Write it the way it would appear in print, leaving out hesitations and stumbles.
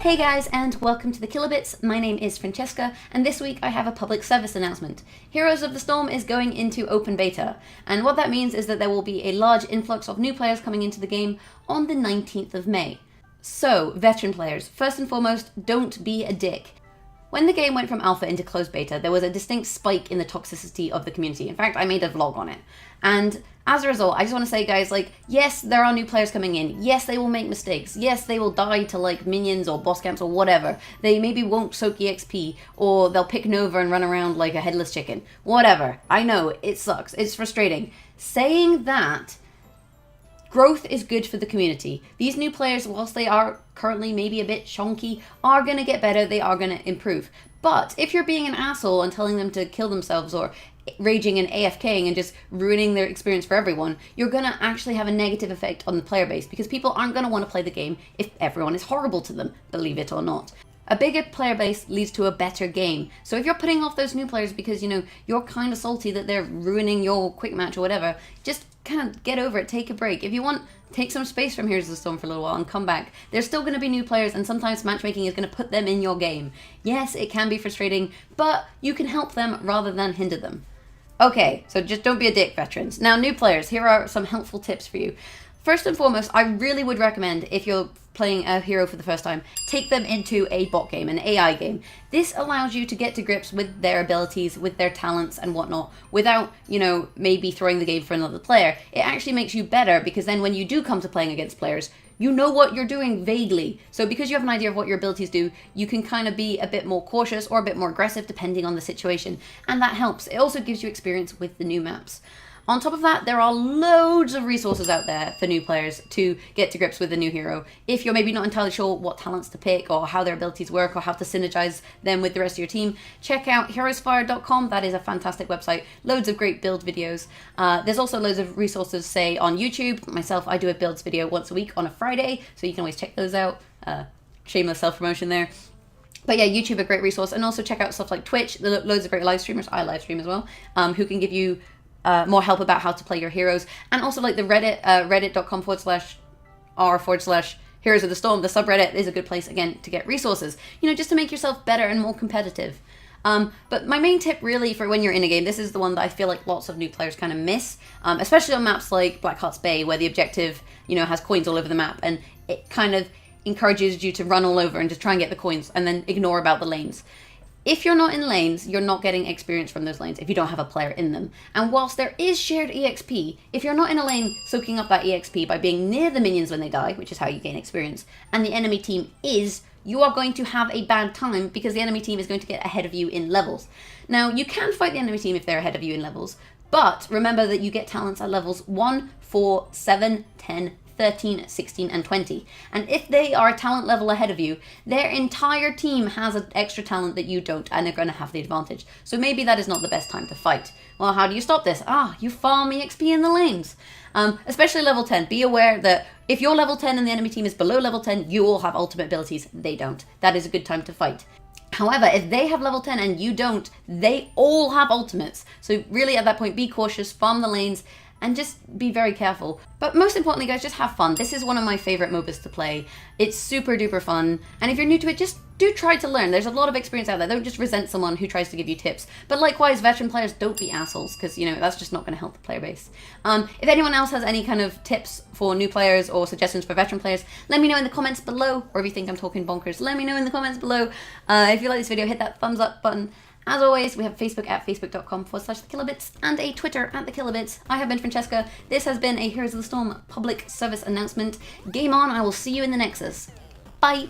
Hey guys, and welcome to the Kilobits. My name is Francesca, and this week I have a public service announcement. Heroes of the Storm is going into open beta, and what that means is that there will be a large influx of new players coming into the game on the 19th of May. So, veteran players, first and foremost, don't be a dick. When the game went from alpha into closed beta, there was a distinct spike in the toxicity of the community. In fact, I made a vlog on it. And as a result, I just want to say, guys, yes, there are new players coming in. Yes, they will make mistakes. Yes, they will die to, minions or boss camps or whatever. They maybe won't soak EXP, or they'll pick Nova and run around like a headless chicken. Whatever. I know, it sucks. It's frustrating. Saying that, growth is good for the community. These new players, whilst they are currently maybe a bit chonky, are going to get better, they are going to improve. But if you're being an asshole and telling them to kill themselves or raging and AFKing and just ruining their experience for everyone, you're going to actually have a negative effect on the player base because people aren't going to want to play the game if everyone is horrible to them, believe it or not. A bigger player base leads to a better game. So if you're putting off those new players because, you're kind of salty that they're ruining your quick match or whatever, just kind of get over it, take a break. If you want, take some space from Heroes of the Storm for a little while and come back. There's still going to be new players, and sometimes matchmaking is going to put them in your game. Yes, it can be frustrating, but you can help them rather than hinder them. Okay, so just don't be a dick, veterans. Now, new players, here are some helpful tips for you. First and foremost, I really would recommend, if you're playing a hero for the first time, take them into a bot game, an AI game. This allows you to get to grips with their abilities, with their talents and whatnot, without, maybe throwing the game for another player. It actually makes you better, because then when you do come to playing against players, you know what you're doing vaguely. So because you have an idea of what your abilities do, you can kind of be a bit more cautious or a bit more aggressive depending on the situation. And that helps. It also gives you experience with the new maps. On top of that, there are loads of resources out there for new players to get to grips with a new hero. If you're maybe not entirely sure what talents to pick or how their abilities work or how to synergize them with the rest of your team, check out heroesfire.com. That is a fantastic website. Loads of great build videos. There's also loads of resources, say, on YouTube. Myself, I do a builds video once a week on a Friday, so you can always check those out. Shameless self-promotion there. But yeah, YouTube, a great resource. And also check out stuff like Twitch. There are loads of great live streamers. I live stream as well, who can give you more help about how to play your heroes. And also the Reddit, reddit.com/r/Heroes of the Storm. The subreddit is a good place, again, to get resources, just to make yourself better and more competitive. But my main tip really for when you're in a game, this is the one that I feel like lots of new players kind of miss, especially on maps like Blackheart's Bay, where the objective, has coins all over the map, and it kind of encourages you to run all over and just try and get the coins and then ignore about the lanes. If you're not in lanes, you're not getting experience from those lanes if you don't have a player in them. And whilst there is shared EXP, if you're not in a lane soaking up that EXP by being near the minions when they die, which is how you gain experience, and the enemy team is, you are going to have a bad time because the enemy team is going to get ahead of you in levels. Now, you can fight the enemy team if they're ahead of you in levels, but remember that you get talents at levels 1, 4, 7, 10, 13, 16, and 20. And if they are a talent level ahead of you, their entire team has an extra talent that you don't, and they're going to have the advantage. So maybe that is not the best time to fight. Well, how do you stop this? You farm EXP in the lanes. Especially level 10. Be aware that if you're level 10 and the enemy team is below level 10, you all have ultimate abilities. They don't. That is a good time to fight. However, if they have level 10 and you don't, they all have ultimates. So really at that point, be cautious, farm the lanes, and just be very careful. But most importantly, guys, just have fun. This is one of my favorite MOBAs to play. It's super duper fun. And if you're new to it, just do try to learn. There's a lot of experience out there. Don't just resent someone who tries to give you tips. But likewise, veteran players, don't be assholes, because, that's just not going to help the player base. If anyone else has any kind of tips for new players or suggestions for veteran players, let me know in the comments below. Or if you think I'm talking bonkers, let me know in the comments below. If you like this video, hit that thumbs up button. As always, we have Facebook at facebook.com/thekilobits and a Twitter at thekilobits. I have been Francesca. This has been a Heroes of the Storm public service announcement. Game on. I will see you in the Nexus. Bye.